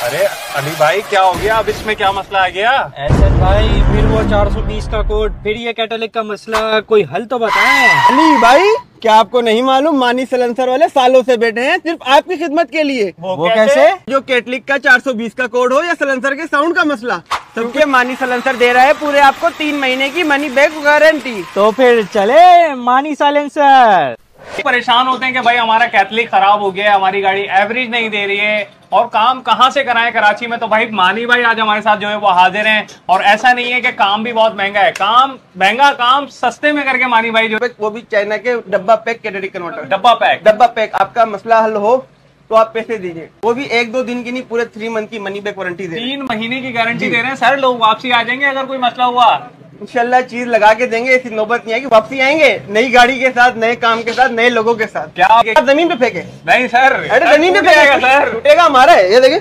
अरे अली भाई, क्या हो गया? अब इसमें क्या मसला आ गया? एहसन भाई, फिर वो 420 का कोड, फिर ये कैटलिक का मसला, कोई हल तो बताएं। अली भाई, क्या आपको नहीं मालूम? मानी सलेंसर वाले सालों से बैठे हैं सिर्फ आपकी खिदमत के लिए। वो कैसे? जो कैटलिक का 420 का कोड हो या सलेंसर के साउंड का मसला, सबके मानी सलेंसर दे रहा है पूरे आपको 3 महीने की मनी बैक गारंटी। तो फिर चले मानी साइलेंसर। परेशान होते हैं कि भाई हमारा कैथलिक खराब हो गया, हमारी गाड़ी एवरेज नहीं दे रही है और काम कहाँ से कराएं कराची में। तो भाई मानी भाई आज हमारे साथ जो है वो हाजिर हैं। और ऐसा नहीं है कि काम भी बहुत महंगा है, काम महंगा, काम सस्ते में करके मानी भाई जो वो भी चाइना के डब्बा पैक कैटेलिक कन्वर्टर। डब्बा पैक आपका मसला हल हो तो आप पैसे दीजिए, वो भी 1-2 दिन की नहीं, पूरे 3 मंथ की मनी बैक वारंटी दे रहे हैं। 3 महीने की गारंटी दे रहे हैं सर। लोग वापसी आ जाएंगे अगर कोई मसला हुआ। इंशाल्लाह चीज लगा के देंगे, ऐसी नौबत नहीं आएगी। वापसी आएंगे नई गाड़ी के साथ, नए काम के साथ, नए लोगों के साथ। क्या आप जमीन पे फेंके? नहीं सर, अरे जमीन पे फेंकेगा सर, टूटेगा हमारा है। ये देखिए,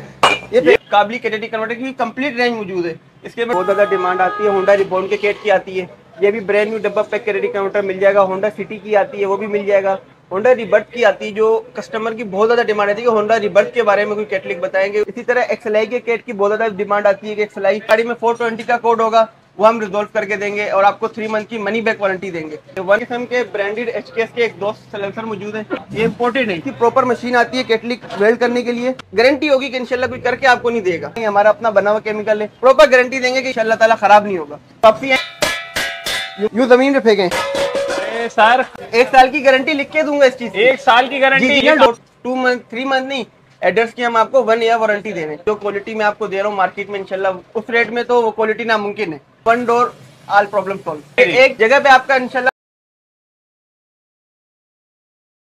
ये काबली कैटेलिक कन्वर्टर की कंप्लीट रेंज मौजूद है। इसके में बहुत ज्यादा डिमांड आती है। होंडा रिबॉर्न के केट की आती है, ये भी ब्रांड न्यू डब्बा पैक कैटेलिक कन्वर्टर मिल जाएगा। होंडा सिटी की आती है, वो भी मिल जाएगा। होंडा रिबर्थ की आती है, जो कस्टमर की बहुत ज्यादा डिमांड आती है कि होंडा रिबर्थ के बारे में कोई कैटलिक बताएंगे। इसी तरह एक्सएलआई के केट की बहुत ज्यादा डिमांड आती है कि एक्सएलआई गाड़ी में 420 का कोड होगा, वो हम रिजोल्व करके देंगे और आपको 3 मंथ की मनी बैक वारंटी देंगे। 1 किस्म के ब्रांडेड एचकेएस के एग्जॉस्ट साइलेंसर मौजूद है। ये इंपोर्टेड है, इसकी प्रॉपर मशीन आती है कैटलिक वेल्ड करने के लिए। गारंटी होगी कि इंशाल्लाह कोई करके आपको नहीं देगा, ये हमारा अपना बना हुआ केमिकल है। प्रॉपर गारंटी देंगे कि इंशाल्लाह ताला खराब नहीं होगा। वापसी यूं जमीन पे फेंके सर 1 साल की गारंटी लिख के दूंगा इस चीज की। 1 साल की गारंटी? 2 मंथ 3 मंथ नहीं, एडर्स की हम आपको 1 ईयर वारंटी दे रहे हैं। जो क्वालिटी में आपको दे रहा हूँ मार्केट में इंशाल्लाह उस रेट में तो वो क्वालिटी नामुमकिन है। 1 डोर ऑल प्रॉब्लम सॉल्व, एक जगह पे आपका इंशाल्लाह।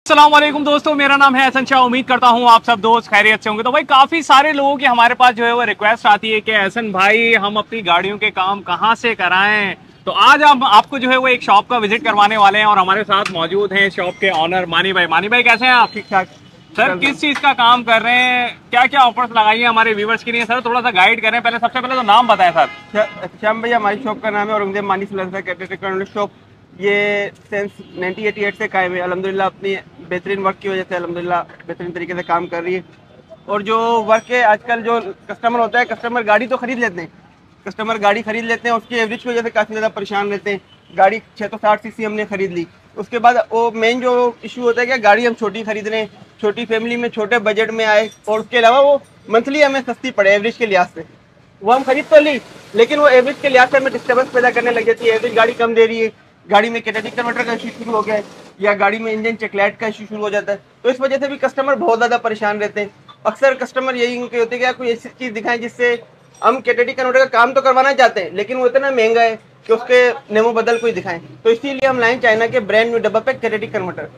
अस्सलाम वालेकुम दोस्तों, मेरा नाम है एहसन शाह। उम्मीद करता हूँ आप सब दोस्त खैरियत से होंगे। तो भाई काफी सारे लोगों की हमारे पास जो है वो रिक्वेस्ट आती है कि एहसन भाई हम अपनी गाड़ियों के काम कहाँ से कराएं। तो आज हम आपको जो है वो एक शॉप का विजिट करवाने वाले हैं और हमारे साथ मौजूद हैं शॉप के ऑनर मानी भाई। मानी भाई कैसे हैं आप? ठीक ठाक सर, किस चीज का काम कर रहे हैं, क्या क्या ऑफर्स लगाई हैं हमारे व्यूवर्स के लिए? सर थोड़ा सा गाइड करें। पहले सबसे पहले तो नाम बताएं सर। श्याम भैया, हमारी शॉप का नाम है औरंगजेब मानी सलेंसर कैटेलिक कन्वर्टर शॉप। ये सिंस 1988 से कायम है। अल्हम्दुलिल्लाह अपनी बेहतरीन वर्क की वजह से अल्हम्दुलिल्लाह बेहतरीन तरीके से काम कर रही है। और जो वर्क है आजकल, जो कस्टमर होता है, कस्टमर गाड़ी तो खरीद लेते हैं, कस्टमर गाड़ी खरीद लेते हैं, उसकी एवरेज की वजह से काफ़ी ज़्यादा परेशान रहते हैं। गाड़ी 660 सीसी हमने खरीद ली, उसके बाद वो मेन जो इशू होता है कि गाड़ी हम छोटी खरीद रहे हैं, छोटी फैमिली में छोटे बजट में आए, और उसके अलावा वो मंथली हमें सस्ती पड़े एवरेज के लिहाज से। वो हम खरीद तो ली, लेकिन वो एवरेज के लिहाज से हमें डिस्टर्बेंस पैदा करने लग जाती है। एवरेज गाड़ी कम दे रही है, गाड़ी में कैटेलिक कन्वर्टर का इशू शुरू हो गया है, या गाड़ी में इंजन चेकलाइट का इशू शुरू हो जाता है। तो इस वजह से भी कस्टमर बहुत ज़्यादा परेशान रहते हैं। अक्सर कस्टमर यही उनके होते हैं कि आप कोई ऐसी चीज़ दिखाएं जिससे हम कैटेलिक कन्वर्टर का काम तो करवाना चाहते हैं, लेकिन वो इतना महंगा है कि उसके नेमो बदल कोई दिखाएं। तो इसीलिए हम लाए चाइना के ब्रांड न्यू डब्बा पैक कैटेलिक कन्वर्टर,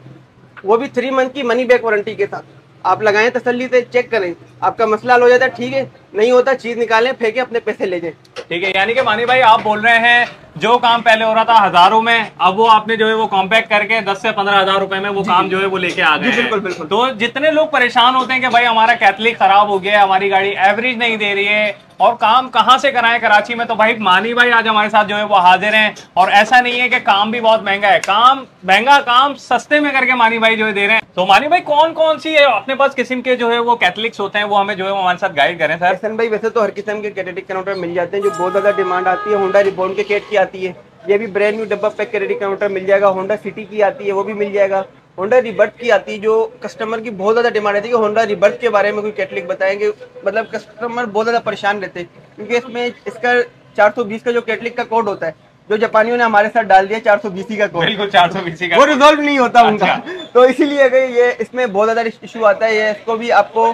वो भी 3 मंथ की मनी बैक वारंटी के साथ। आप लगाएं, तसल्ली से चेक करें, आपका मसला हल हो जाता है, ठीक है, नहीं होता चीज निकालें, फेंके, अपने पैसे ले जाए। ठीक है, यानी कि मानी भाई आप बोल रहे हैं जो काम पहले हो रहा था हजारों में, अब वो आपने जो है वो कॉम्पैक्ट करके 10 से 15 हजार रुपए में वो काम जो है वो लेके आ गए। बिल्कुल बिल्कुल। तो जितने लोग परेशान होते हैं कि भाई हमारा कैथलिक खराब हो गया, हमारी गाड़ी एवरेज नहीं दे रही है और काम कहाँ से कराएं कराची में, तो भाई मानी भाई आज हमारे साथ जो है वो हाजिर हैं। और ऐसा नहीं है कि काम भी बहुत महंगा है, काम महंगा, काम सस्ते में करके मानी भाई जो है दे रहे हैं। तो मानी भाई कौन कौन सी है अपने पास किस्म के जो है वो कैथलिक्स होते हैं, वो हमें जो है वो हमारे साथ गाइड करें सर। एहसन भाई, वैसे तो हर किस्म के कैटेलिक कन्वर्टर मिल जाते हैं, जो बहुत ज्यादा डिमांड आती है। होंडा रिबॉर्न के केट की आती है, ये भी ब्रांड न्यू डब्बा पैक कैटेलिक कन्वर्टर मिल जाएगा। होंडा सिटी की आती है, वो भी मिल जाएगा। होंडा रिबर्थ की आती है, जो कस्टमर की बहुत ज्यादा डिमांड आती है कि होंडा रिबर्थ के बारे में कोई कैटलिक बताएंगे। मतलब कस्टमर बहुत ज्यादा परेशान रहते हैं, क्योंकि इसमें इसका 420 का जो कैटलिक का कोड होता है, जो जापानियों ने हमारे साथ डाल दिया 420 का कोड, बिल्कुल 420 का, वो रिजॉल्व नहीं होता उनका। तो इसीलिए अगर ये इसमें बहुत ज्यादा इशू आता है, ये इसको भी आपको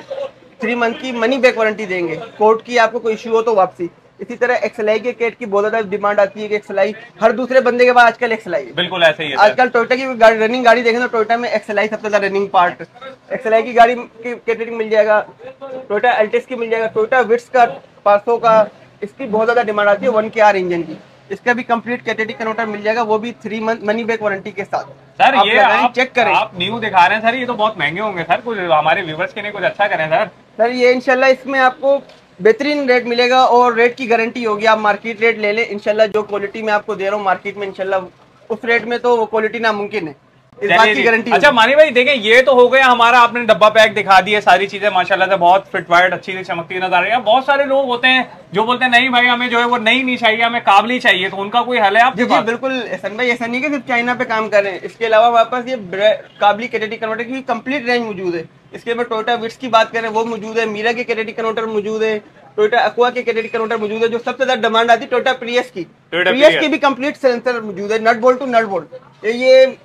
3 मंथ की मनी बैक वारंटी देंगे। कोड की आपको कोई इशू हो तो वापसी। इसी तरह एक्सएलआई के केट की बहुत ज्यादा डिमांड आती है कि एक्सएलआई हर दूसरे बंदे के पास आजकल एक्सएलआई है। बिल्कुल ऐसे ही है। आजकल टोयोटा की रनिंग गाड़ी देखें तो टोयोटा में एक्सएलआई सबसे ज्यादा रनिंग पार्ट। एक्सएलआई की गाड़ी की कैटेलिक मिल जाएगा, टोयोटा अल्टिस की मिल जाएगा, टोयोटा विट्स का 500 का, इसकी बहुत ज्यादा डिमांड आती है 1KR इंजन की। इसका भी कंप्लीट कैटेलिक कन्वर्टर मिल जाएगा, वो भी 3 मंथ मनी बैक वारंटी के साथ। सर ये आप चेक करें, आप न्यू दिखा रहे हैं सर, ये तो बहुत महंगे होंगे सर, कुछ हमारे व्यूवर्स के लिए कुछ अच्छा करें सर। सर ये इंशाल्लाह इसमें आपको बेहतरीन रेट मिलेगा और रेट की गारंटी होगी। आप मार्केट रेट ले लें, इंशाल्लाह जो क्वालिटी में आपको दे रहा हूँ मार्केट में, इंशाल्लाह उस रेट में तो वो क्वालिटी नामुमकिन है। इस बात की गारंटी। अच्छा मानी भाई देखें, ये तो हो गया हमारा, आपने डब्बा पैक दिखा दिए, सारी चीजें माशाल्लाह से बहुत फिट वाइट अच्छी सी चमकती नजर आ रही है। बहुत सारे लोग होते हैं जो बोलते हैं नहीं भाई हमें जो है वो नई नहीं चाहिए, हमें काबली चाहिए, तो उनका कोई हल है आपके पास? बिल्कुल एहसान भाई, ऐसा नहीं कि सिर्फ चाइना पे काम कर रहे हैं, इसके अलावा हमारे पास ये काबली कैटेलिटिक कन्वर्टर की कंप्लीट रेंज मौजूद है। इसके बाद टोयोटा विट्स की बात करें वो मौजूद है, मीरा के कैटेलिटिक कन्वर्टर मौजूद है, टोयोटा एक्वा के कैटेलिटिक कन्वर्टर मौजूद है। जो सबसे ज्यादा डिमांड आती है टोयोटा प्रियस की, प्रियस की भी कंप्लीट सेंसर मौजूद है, nut bolt to nut bolt. ये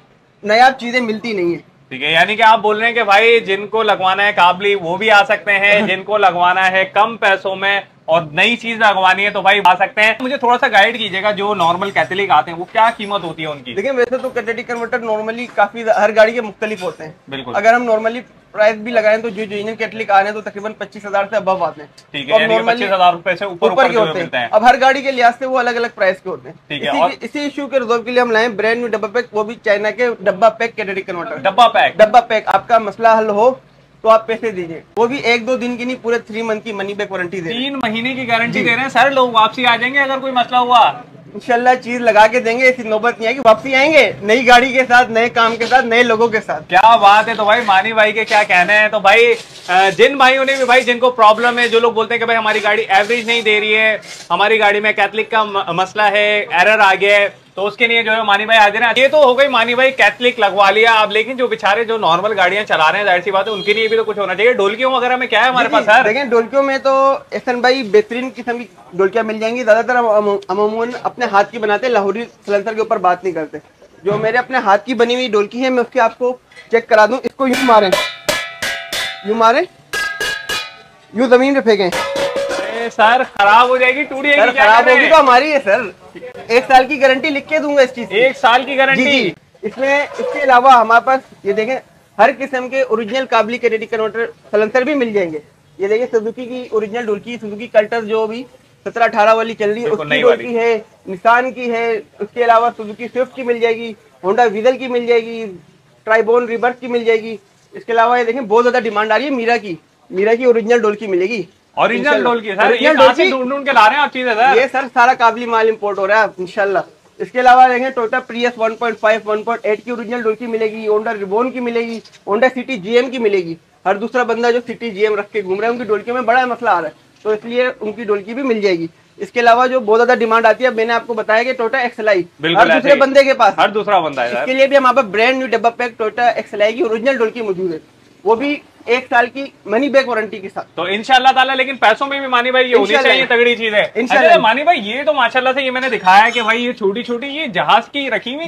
नायाब चीजें मिलती नहीं है। ठीक है, यानी कि आप बोल रहे हैं कि भाई जिनको लगवाना है काबली वो भी आ सकते हैं, जिनको लगवाना है कम पैसों में और नई चीज लगवानी है तो भाई आ सकते हैं। मुझे थोड़ा सा गाइड कीजिएगा, जो नॉर्मल कैथलिक आते हैं वो क्या कीमत होती है उनकी? देखिए वैसे तो कैटेलिटिक कन्वर्टर नॉर्मली काफी हर गाड़ी के मुख्तलिफ होते हैं। बिल्कुल। अगर हम नॉर्मली प्राइस भी लगाएं तो जो इंजन कैटलिक आ रहे हैं तो तकरीबन 25,000 से अबव आते हैं। ठीक है, यानी 25,000 रुपए से ऊपर के होते हैं। अब हर गाड़ी के लिहाज से वो अलग अलग प्राइस के होते हैं। ठीक है, और इसी इशू के रिजॉल्व के लिए हम लाए ब्रांड न्यू डब्बा पैक, वो भी चाइना के डब्बा पैक कैटेलिक कन्वर्टर। डब्बा पैक आपका मसला हल हो तो आप पैसे दीजिए, वो भी 1-2 दिन की नहीं, पूरे 3 मंथ की मनी बैक वारंटी दे रहे हैं। 3 महीने की गारंटी दे रहे हैं सर। लोग वापसी आ जाएंगे अगर कोई मसला हुआ? इंशाल्लाह चीज लगा के देंगे, ऐसी नौबत नहीं आएगी। वापसी आएंगे नई गाड़ी के साथ, नए काम के साथ, नए लोगों के साथ। क्या बात है। तो भाई मानी भाई के क्या कहने हैं। तो भाई जिन भाइयों ने भी भाई जिनको प्रॉब्लम है, जो लोग बोलते हैं कि भाई हमारी गाड़ी एवरेज नहीं दे रही है, हमारी गाड़ी में कैथलिक का मसला है, एरर आ गया है, तो उसके लिए जो है मानी भाई हाजिर हैं। ये तो हो गई मानी भाई कैथलिक लगवा लिया आप, लेकिन जो बेचारे जो नॉर्मल गाड़ियां चला रहे हैं जाहिर सी बात है उनके लिए भी तो कुछ होना चाहिए। ढोलकियों वगैरह में क्या है हमारे पास सर? देखें ढोलकियों में तो एहसन भाई बेहतरीन किस्म की ढोलकियां मिल जाएंगी। ज्यादातर हम अमूमन अपने हाथ की बनाते हैं, लाहौरी सलेंसर के ऊपर बात नहीं करते। जो मेरे अपने हाथ की बनी हुई ढोलकी है मैं उसकी आपको चेक करा दूं। इसको यूं मारें, यूं जमीन पे फेंकें सर खराब हो जाएगी, टूट जाएगी। खराब होगी तो हमारी है सर, 1 साल की गारंटी लिख के दूंगा इस चीज की। 1 साल की गारंटी? इसमें इसके अलावा हमारे पास ये देखें हर किस्म के ओरिजिनल काबली कैटेलिटिक कन्वर्टर सलेंसर भी मिल जाएंगे। ये देखिए सुजुकी की ओरिजिनल ढोलकी, सुजुकी कल्टस जो भी 17-18 वाली चल रही है उसकी ढोलकी है, निसान की है। उसके अलावा सुजुकी स्विफ्ट की मिल जाएगी, होंडा वीजल की मिल जाएगी, ट्राइबोन रिवर्स की मिल जाएगी। इसके अलावा ये देखें बहुत ज्यादा डिमांड आ रही है मीरा की ओरिजिनल ढोलकी मिलेगी। ओरिजिनल ढोलकी सर, ये कहां से ढूंढ के ला रहे हैं आप चीजें सर? ये सर सारा काबली माल इंपोर्ट हो रहा है इंशाल्लाह। इसके अलावा देखें टोयोटा प्रियस 1.5 1.8 की ओरिजिनल ढोलकी मिलेगी, होंडा रिबोन की मिलेगी, होंडा सिटी जीएम की मिलेगी। हर दूसरा बंदा जो सिटी जीएम रख के घूम रहा है उनकी ढोलकी में बड़ा मसला आ रहा है, तो इसलिए उनकी ढोलकी भी मिल जाएगी। इसके अलावा जो बहुत ज्यादा डिमांड आती है, मैंने आपको बताया कि टोयोटा एक्सएलआई हर दूसरे बंदे के पास, हर दूसरा बंदा है। इसके लिए भी हमारे पास ब्रांड न्यू डब्बा पैक टोयोटा एक्सएलआई की ओरिजिनल ढोलकी मौजूद है, वो भी 1 साल की मनी बैक वारंटी के साथ। तो इंशाल्लाह ताला, लेकिन पैसों में भी मानी भाई ये होनी चाहिए, तगड़ी चीज है। अच्छा मानी भाई ये तो माशाल्लाह से ये मैंने दिखाया है कि भाई ये छोटी छोटी ये जहाज की रखी हुई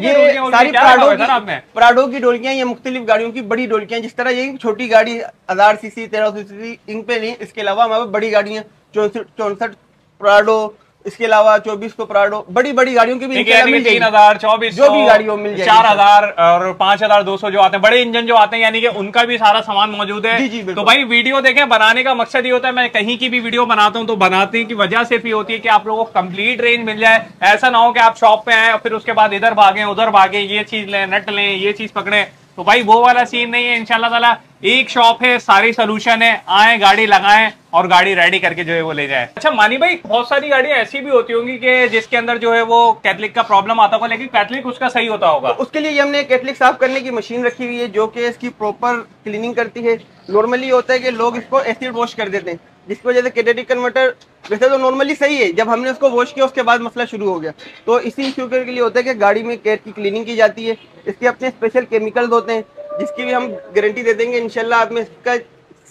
सारी प्राडो की ढोलकियां, ये मुख्तलिफ गाड़ियों की बड़ी ढोलकियां। जिस तरह ये छोटी गाड़ी 1000 सीसी 1300 सीसी इन पे नहीं, इसके अलावा हमारे बड़ी गाड़ियां 64 प्राडो, इसके अलावा 24 को प्राडो, बड़ी बड़ी गाड़ियों की भी 3000 24 जो भी गाड़ियों मिल जाएगी, 4000 और 5200 जो आते हैं बड़े इंजन जो आते हैं, यानी कि उनका भी सारा सामान मौजूद है। जी, तो भाई वीडियो देखें, बनाने का मकसद ये होता है, मैं कहीं की भी वीडियो बनाता हूं तो बनाने की वजह सिर्फ ये होती है कि आप लोगों को कंप्लीट रेंज मिल जाए। ऐसा ना हो कि आप शॉप पे आए और फिर उसके बाद इधर भागे उधर भागे, ये चीज लें नट लें ये चीज पकड़े, तो भाई वो वाला सीन नहीं है। इंशाल्लाह ताला एक शॉप है, सारी सोल्यूशन है, आए गाड़ी लगाएं और गाड़ी रेडी करके जो है वो ले जाए। अच्छा मानी भाई बहुत सारी गाड़ियां ऐसी भी होती होंगी कि जिसके अंदर जो है वो कैथलिक का प्रॉब्लम आता होगा, लेकिन कैथलिक उसका सही होता होगा। तो उसके लिए हमने कैथलिक साफ करने की मशीन रखी हुई है जो कि इसकी प्रॉपर क्लीनिंग करती है। नॉर्मली होता है कि लोग इसको एसिड वॉश कर देते हैं, जिसकी वजह से कैटेलिटिक कन्वर्टर वैसे तो नॉर्मली सही है, जब हमने उसको वॉश किया उसके बाद मसला शुरू हो गया। तो इसी इशू के लिए होता है कि गाड़ी में कैट की क्लीनिंग की जाती है, इसके अपने स्पेशल केमिकल्स होते हैं जिसकी भी हम गारंटी दे देंगे। इंशाल्लाह आप में इसका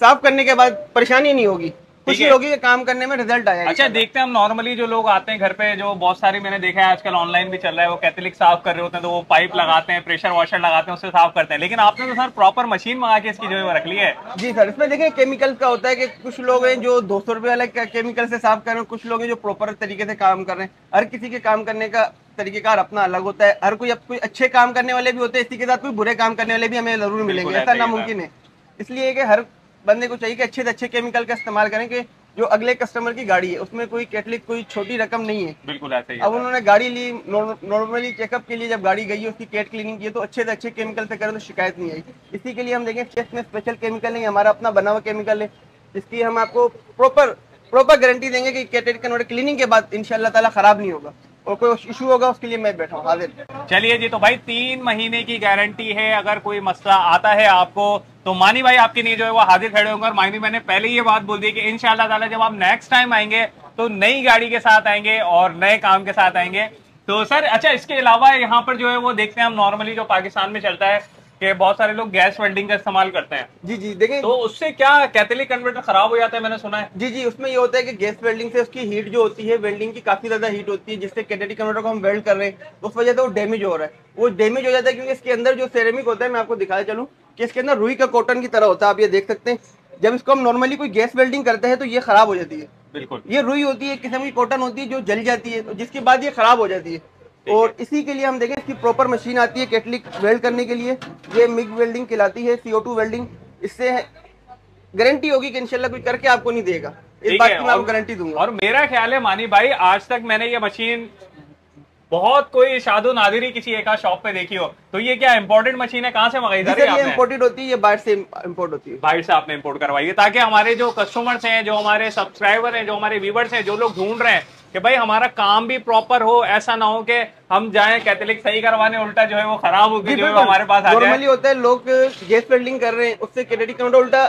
साफ करने के बाद परेशानी नहीं होगी, खुशी होगी कि काम करने में रिजल्ट आया। अच्छा देखते हैं हम नॉर्मली जो लोग आते हैं घर पे, जो बहुत सारी मैंने देखा है आजकल ऑनलाइन भी चल रहा है, वो कैथलिक साफ कर रहे होते हैं तो वो पाइप लगाते हैं, प्रेशर वॉशर लगाते हैं, उससे साफ करते हैं। लेकिन आपने तो सर प्रॉपर मशीन मंगा के इसकी जो है वो रख ली है। जी सर, इसमें देखिए केमिकल्स का होता है कि कुछ लोग हैं जो 200 रुपए वाले केमिकल से साफ कर रहे हैं, कुछ लोग हैं जो प्रॉपर तरीके से काम कर रहे हैं। हर किसी के काम करने का तरीकेकार अपना अलग होता है। हर कोई अच्छे काम करने वाले भी होते हैं, इसी के साथ कोई बुरे काम करने वाले भी हमें जरूर मिलेंगे, ऐसा नामुमकिन है। इसलिए कि हर बंदे को चाहिए कि अच्छे से अच्छे केमिकल का इस्तेमाल करें कि जो अगले कस्टमर की गाड़ी है उसमें कोई कैटलिक कोई छोटी रकम नहीं है। बिल्कुल ऐसे ही। अब उन्होंने गाड़ी ली, नॉर्मली चेकअप के लिए जब गाड़ी गई है उसकी कैट क्लीनिंग की है, तो अच्छे से अच्छे केमिकल से करें तो शिकायत नहीं आई। इसी के लिए हम देखें चेस्ट में स्पेशल केमिकल नहीं, हमारा अपना बना हुआ केमिकल है, जिसकी हम आपको प्रॉपर गारंटी देंगे कि कैटेलिक कन्वर्टर क्लीनिंग के बाद इंशाल्लाह ताला खराब नहीं होगा। और कोई इशू होगा उसके लिए मैं बैठा हूँ हाजिर। चलिए जी, तो भाई 3 महीने की गारंटी है। अगर कोई मसला आता है आपको तो मानी भाई आपके लिए जो है वो हाजिर खड़े होंगे। और मानी मैंने पहले ये बात बोल दी कि इंशाल्लाह ताला जब आप नेक्स्ट टाइम आएंगे तो नई गाड़ी के साथ आएंगे और नए काम के साथ आएंगे। तो सर अच्छा, इसके अलावा यहाँ पर जो है वो देखते हैं हम नॉर्मली जो पाकिस्तान में चलता है कि बहुत सारे लोग गैस वेल्डिंग का इस्तेमाल करते हैं। जी जी देखें, तो उससे क्या कैथलिक कन्वर्टर खराब हो जाता है, मैंने सुना है। जी जी उसमें ये होता है कि गैस वेल्डिंग से उसकी हीट जो होती है, वेल्डिंग की काफी ज्यादा हीट होती है, जिससे कैथलिक कन्वर्टर को हम वेल्ड कर रहे हैं उस वजह से वो डैमेज हो रहा है। वो डैमेज हो जाता है क्योंकि इसके अंदर जो सेरेमिक होता है, मैं आपको दिखाया चलूँ कि इसके अंदर रुई का कॉटन की तरह होता है, आप ये देख सकते हैं। जब इसको हम नॉर्मली कोई गैस वेल्डिंग करते हैं तो ये खराब हो जाती है। बिल्कुल, ये रुई होती है, किस्म की कॉटन होती है जो जल जाती है, जिसके बाद ये खराब हो जाती है। और इसी के लिए हम देखें इसकी प्रॉपर मशीन आती है कैटलिक वेल्ड करने के लिए, ये मिग वेल्डिंग कहलाती है, CO2 वेल्डिंग। इससे गारंटी होगी कि इंशाल्लाह कोई करके आपको नहीं देगा, इस बात की मैं आपको गारंटी दूंगा। और मेरा ख्याल है मानी भाई, आज तक मैंने ये मशीन बहुत कोई शादो नादिरी किसी एक शॉप पे देखी हो। तो ये क्या इम्पोर्टेड मशीन है, कहाँ से मंगाई? ये इम्पोर्टेड होती है, ये बाहर से इम्पोर्ट होती है। बाहर से आपने इम्पोर्ट करवाई है, ताकि हमारे जो कस्टमर्स हैं, जो हमारे सब्सक्राइबर हैं, जो हमारे व्यूवर्स हैं, जो लोग ढूंढ रहे हैं कि भाई हमारा काम भी प्रॉपर हो, ऐसा ना हो कि हम जाएं कैथलिक सही करवाने, उल्टा जो है वो खराब होगी जो है हमारे पास आ जाए। नॉर्मली होता है लोग गैस वेल्डिंग कर रहे हैं, उससे कैथलिक कन्वर्टर उल्टा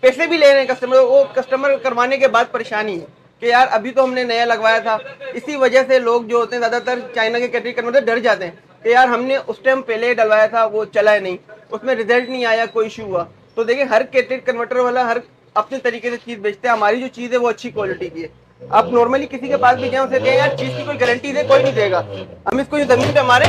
पैसे भी ले रहे हैं कस्टमर, वो कस्टमर करवाने के बाद परेशानी है कि यार अभी तो हमने नया लगवाया था। इसी वजह से लोग जो होते हैं ज्यादातर चाइना के कैथलिक कन्वर्टर डर जाते हैं कि यार हमने उस टाइम पहले डलवाया था, वो चला नहीं, उसमें रिजल्ट नहीं आया, कोई इशू हुआ। तो देखिए हर कैथलिक कन्वर्टर वाला हर अपने तरीके से चीज बेचते हैं। हमारी जो चीज है वो अच्छी क्वालिटी की है। आप नॉर्मली किसी के पास भी जाए उसे कहें यार चीज की कोई गारंटी दे, कोई नहीं देगा। हम इसको जमीन पे मारे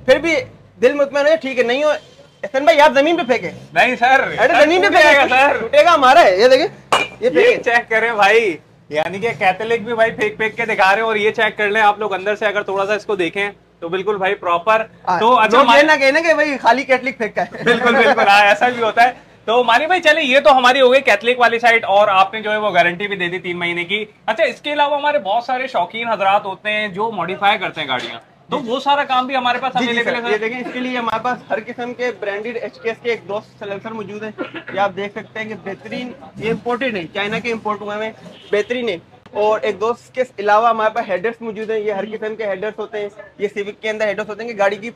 फिर भी दिल मुतमैन है, ठीक है नहीं हो एहसन भाई आप जमीन पे फेंके। नहीं सर, अरे जमीन पे फेंकेगा सर, टूटेगा हमारा है। ये देखिए ये चेक करें भाई, यानी कि कैथलिक भी भाई फेंक फेंक के दिखा रहे हैं। और ये चेक कर लें आप लोग अंदर से, अगर थोड़ा सा इसको देखें तो बिल्कुल भाई प्रॉपर। तो अच्छा ये ना कहना कि भाई खाली कैथलिक फेंका है। बिल्कुल बिल्कुल, हाँ ऐसा भी होता है। तो मानी भाई चले, ये तो हमारी हो गई कैथलिक वाली साइड, और आपने जो है वो गारंटी भी दे दी 3 महीने की। अच्छा, इसके अलावा हमारे बहुत सारे शौकीन हजरात होते हैं जो मॉडिफाई करते हैं गाड़ियां, तो वो सारा काम भी हमारे पास अवेलेबल है। ये देखें, इसके लिए हमारे पास हर किस्म के ब्रांडेड HKS के एक दोस्त सलेंसर मौजूद है। ये आप देख सकते हैं कि बेहतरीन, ये इम्पोर्टेड है, चाइना के इम्पोर्ट हुए हैं, बेहतरीन है। और एक दोस्त के अलावा हमारे पास हेडर्स मौजूद हैं। ये हर किस्म के हेडर्स होते हैं, ये सिविक के अंदर हेडर्स होते हैं कि गाड़ी की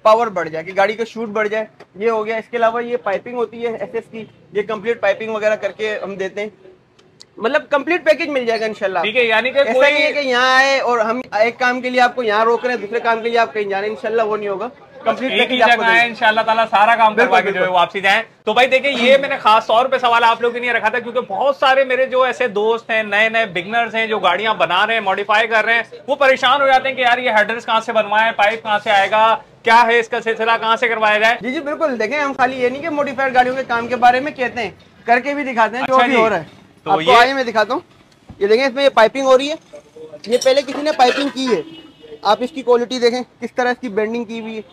पावर बढ़ जाए, कि गाड़ी का शूट बढ़ जाए, ये हो गया। इसके अलावा ये पाइपिंग होती है SS की, ये कंप्लीट पाइपिंग वगैरह करके हम देते हैं, मतलब कंप्लीट पैकेज मिल जाएगा इंशाल्लाह। ठीक है, यानी कि ऐसा नहीं है कि यहाँ आए और हम एक काम के लिए आपको यहाँ रोक रहे हैं, दूसरे काम के लिए आप कहीं जा रहे हैं, इंशाल्लाह वो नहीं होगा। कंप्लीट पैकेज आपको देंगे इंशाल्लाह ताला, सारा काम करवा के जो है वापसी जाए। तो भाई देखिए, ये मैंने खास तौर पे सवाल आप लोगों के लिए रखा था क्योंकि बहुत सारे मेरे जो ऐसे दोस्त हैं, नए नए बिगनर्स हैं, जो गाड़ियां बना रहे हैं, मॉडिफाई कर रहे हैं, वो परेशान हो जाते हैं कि यार ये हेडर्स कहाँ से बनवाए, पाइप कहाँ से आएगा, क्या है इसका सिलसिला, कहाँ से करवाया जाए। जी जी बिल्कुल, देखें हम खाली ये नहीं कि मॉडिफाइड गाड़ियों के काम के बारे में कहते हैं, करके भी दिखाते हैं जो भी हो रहा है। तो ये आइए मैं दिखाता हूँ। ये देखें, इसमें ये पाइपिंग हो रही है, ये पहले किसी ने पाइपिंग की है। आप इसकी क्वालिटी देखें किस तरह इसकी बेंडिंग की हुई है,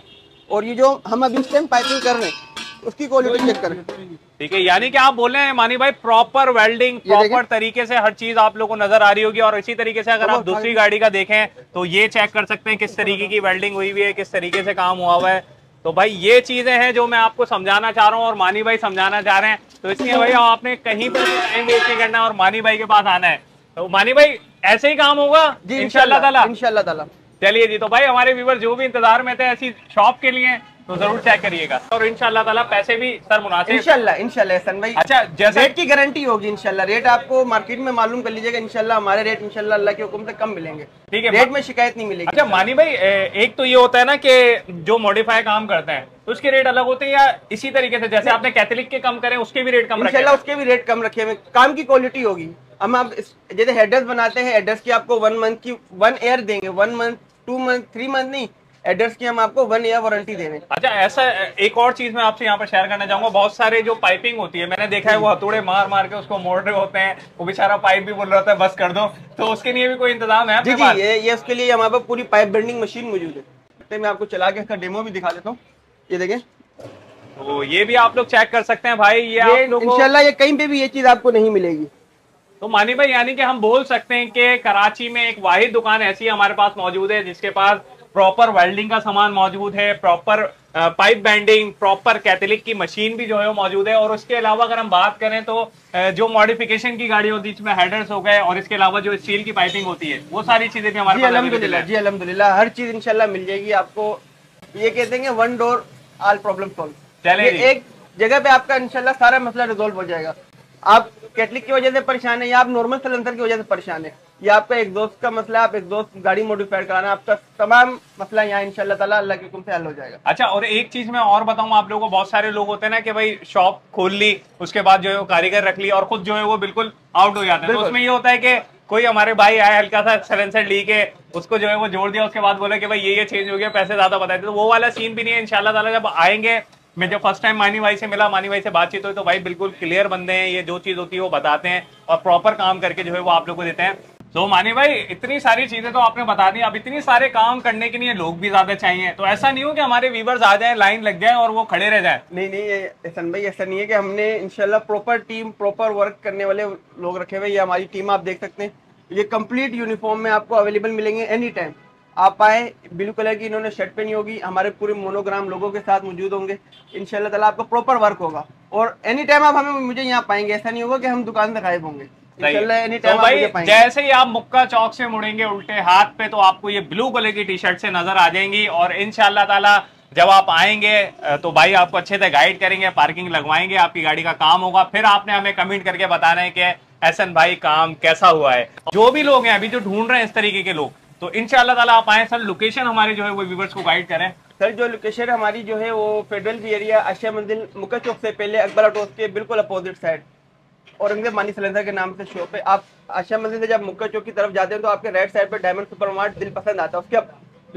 और ये जो हम अभी इस टाइम पाइपिंग कर रहे हैं उसकी क्वालिटी चेक करें। ठीक है, यानी कि आप बोल रहे हैं मानी भाई प्रॉपर वेल्डिंग, प्रॉपर तरीके से हर चीज आप लोगों को नजर आ रही होगी। और इसी तरीके से अगर आप दूसरी गाड़ी का देखें तो ये चेक कर सकते हैं किस तरीके की वेल्डिंग हुई हुई है, किस तरीके से काम हुआ हुआ है। तो भाई ये चीजें हैं जो मैं आपको समझाना चाह रहा हूँ और मानी भाई समझाना चाह रहे हैं। तो इसलिए भाई आपने कहीं पर टाइम वेस्ट नहीं करना और मानी भाई के पास आना है। तो मानी भाई ऐसे ही काम होगा जी इंशाल्लाह ताला, इंशाल्लाह ताला। चलिए जी, तो भाई हमारे व्यूवर जो भी इंतजार में थे ऐसी शॉप के लिए तो जरूर चेक करिएगा। और इंशाल्लाह ताला पैसे भी सर मुनासिब, इंशाल्लाह इंशाल्लाह एहसन भाई। अच्छा, जैसे रेट की गारंटी होगी इंशाल्लाह, रेट आपको मार्केट में मालूम कर लीजिएगा इंशाल्लाह, हमारे रेट इंशाल्लाह अल्लाह के हुक्म से कम मिलेंगे। ठीक है, रेट में शिकायत नहीं मिलेगी। अच्छा मानी भाई, एक तो ये होता है ना कि जो मॉडिफाई काम करते हैं तो उसके रेट अलग होते हैं, या इसी तरीके से जैसे आपने कैथलिक के कम करें उसके भी रेट कम रखे? इंशाल्लाह उसके भी रेट कम रखे हुए, काम की क्वालिटी होगी। हम आप जैसे हेडर्स बनाते हैं, हेडर्स की आपको 1 मंथ की 1 ईयर देंगे, 1 मंथ 2 मंथ 3 मंथ नहीं, एडर्स की हम आपको 1 ईयर वारंटी दे रहे हैं। अच्छा, ऐसा एक और चीज मैं आपसे यहाँ पर शेयर करना चाहूंगा, बहुत सारे जो पाइपिंग होती है मैंने देखा है वो हथौड़े मार मार के उसको मोड़ रहे होते हैं, वो बेचारा पाइप भी बोल रहा होता है बस कर दो, तो उसके लिए भी कोई इंतजाम है? जी जी, ये उसके लिए हमारे पास पूरी पाइप बेंडिंग मशीन मौजूद है। मैं आपको चला के इसका डेमो भी दिखा देता हूँ, ये देखें। तो ये भी आप लोग चेक कर सकते हैं भाई, ये इंशाल्लाह ये कहीं पे भी ये चीज आपको नहीं मिलेगी। तो मानी भाई यानी कि हम बोल सकते हैं कि कराची में एक वाहिद दुकान ऐसी हमारे पास मौजूद है जिसके पास प्रॉपर वेल्डिंग का सामान मौजूद है, प्रॉपर पाइप बैंडिंग, प्रॉपर कैथलिक की मशीन भी जो है वो मौजूद है। और उसके अलावा अगर हम बात करें तो जो मॉडिफिकेशन की गाड़ी होती है इसमें हेडर्स हो गए और इसके अलावा जो स्टील की पाइपिंग होती है वो सारी चीजें भी हमारे पास अवेलेबल है। जी अल्हम्दुलिल्लाह, हर चीज इंशाल्लाह मिल जाएगी आपको। ये कहते हैं one door all problem solve. चले एक जगह पे आपका इंशाल्लाह सारा मसला रिजोल्व हो जाएगा। आप कैटलिक की वजह से परेशान है या आप नॉर्मल सिलेंडर की वजह से परेशान है या आपका एग्जॉस्ट का मसला, आप एग्जॉस्ट गाड़ी मॉडिफाइड कराना, आपका तमाम मसला यहाँ इंशाल्लाह ताला अल्लाह के हुक्म से हल हो जाएगा। अच्छा, और एक चीज मैं और बताऊं आप लोगों को, बहुत सारे लोग होते हैं ना कि भाई शॉप खोल ली, उसके बाद जो है वो कारीगर रख ली और खुद जो है वो बिल्कुल आउट हो जाते हैं। तो उसमें ये होता है कि कोई हमारे भाई आए, हल्का सा सिलेंसर ली के उसको जो है वो जोड़ दिया, उसके बाद बोला कि भाई ये चेंज हो गया, पैसे ज्यादा बताए थे। तो वो वाला सीन भी नहीं है इंशाल्लाह ताला। जब आएंगे, मैं जब फर्स्ट टाइम मानी भाई से मिला, मानी भाई से बातचीत हुई तो भाई बिल्कुल क्लियर बंदे हैं, ये जो चीज होती है वो बताते हैं और प्रॉपर काम करके जो है वो आप लोग को देते हैं। तो मानी भाई इतनी सारी चीजें तो आपने बता दी, अब इतनी सारे काम करने के लिए लोग भी ज्यादा चाहिए, तो ऐसा नहीं हो कि हमारे व्यूवर्स आ जाए, लाइन लग जाए और वो खड़े रह जाए। नहीं, एहसन भाई ऐसा नहीं है कि हमने इंशाल्लाह प्रॉपर टीम, प्रॉपर वर्क करने वाले लोग रखे हुए। ये हमारी टीम आप देख सकते हैं, ये कंप्लीट यूनिफॉर्म में आपको अवेलेबल मिलेंगे एनी टाइम। आप आए, ब्लू कलर की इन्होंने शर्ट पहनी होगी, हमारे पूरे मोनोग्राम लोगों के साथ मौजूद होंगे। इंशाल्लाह ताला आपका प्रॉपर वर्क होगा और एनी टाइम आप मुझे यहाँ पाएंगे। ऐसा नहीं होगा कि हम दुकान से गायब होंगे। तो भाई जैसे ही आप मुक्का चौक से मुड़ेंगे उल्टे हाथ पे तो आपको ये ब्लू कलर की टी शर्ट से नजर आ जाएंगी। और इंशाल्लाह ताला जब आप आएंगे तो भाई आपको अच्छे से गाइड करेंगे, पार्किंग लगवाएंगे, आपकी गाड़ी का काम होगा, फिर आपने हमें कमेंट करके बताना है कि एहसन भाई काम कैसा हुआ है। जो भी लोग हैं अभी जो ढूंढ रहे हैं इस तरीके के लोग, तो इंशाल्लाह ताला आप आए। सर लोकेशन हमारी जो है वो व्यूअर्स को गाइड करें। सर जो लोकेशन हमारी जो है वो फेडरल भी एरिया, आशिया मंजिल, मुक्का चौक से पहले अकबर ऑटोस के बिल्कुल अपोजिट साइड औरंगजेब मानी सिलेंडर के नाम से शॉप है। आप आशिया मंजिल से जब मुक्का चौक की तरफ जाते हैं तो आपके राइट साइड पे डायमंड सुपरमार्ट दिल पसंद आता है, उसके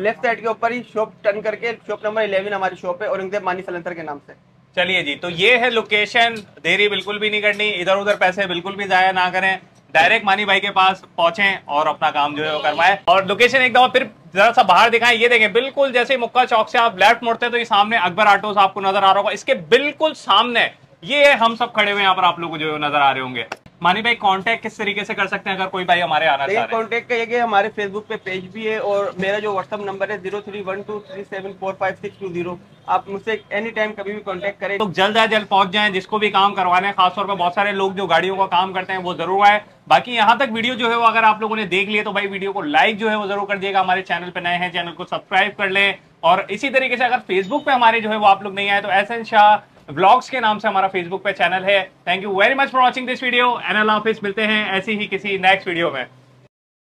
लेफ्ट साइड के ऊपर ही शॉप टर्न करके शॉप नंबर 11 हमारी शॉप है औरंगजेब मानी सिलेंडर के नाम से। चलिए जी, तो ये है लोकेशन। देरी बिल्कुल भी नहीं करनी, इधर उधर पैसे बिल्कुल भी जाया ना करें, डायरेक्ट मानी भाई के पास पहुंचें और अपना काम जो है वो करवाएं। और लोकेशन एक दफा फिर जरा सा बाहर दिखाएं, ये देखें बिल्कुल जैसे मुक्का चौक से आप लेफ्ट मुड़ते हैं तो ये सामने अकबर ऑटोस आपको नजर आ रहा होगा, इसके बिल्कुल सामने ये हम सब खड़े हुए यहाँ पर आप लोगों को जो नजर आ रहे होंगे। मानी भाई कांटेक्ट किस तरीके से कर सकते हैं अगर कोई भाई हमारे आना चाहे? कांटेक्ट करिए, हमारे फेसबुक पे पेज भी है और मेरा जो व्हाट्सएप नंबर है 0312374562 आप मुझसे एनी टाइम कभी भी कांटेक्ट करें। तो जल्द से जल्द पहुंच जाएं, जिसको भी काम करवाना है, खासतौर पर बहुत सारे लोग जो गाड़ियों का काम करते हैं वो जरूर आए। बाकी यहाँ तक वीडियो जो है वो अगर आप लोगों ने देख लिया तो भाई वीडियो को लाइक जो है वो जरूर कर दिएगा। हमारे चैनल पे नए हैं, चैनल को सब्सक्राइब कर लें। और इसी तरीके से अगर फेसबुक पे हमारे जो है वो आप लोग नहीं आए तो एहसन शाह व्लॉग्स के नाम से हमारा फेसबुक पे चैनल है। Thank you very much for watching this video and अल्लाह हाफिज़। मिलते हैं ऐसी ही किसी नेक्स्ट वीडियो में।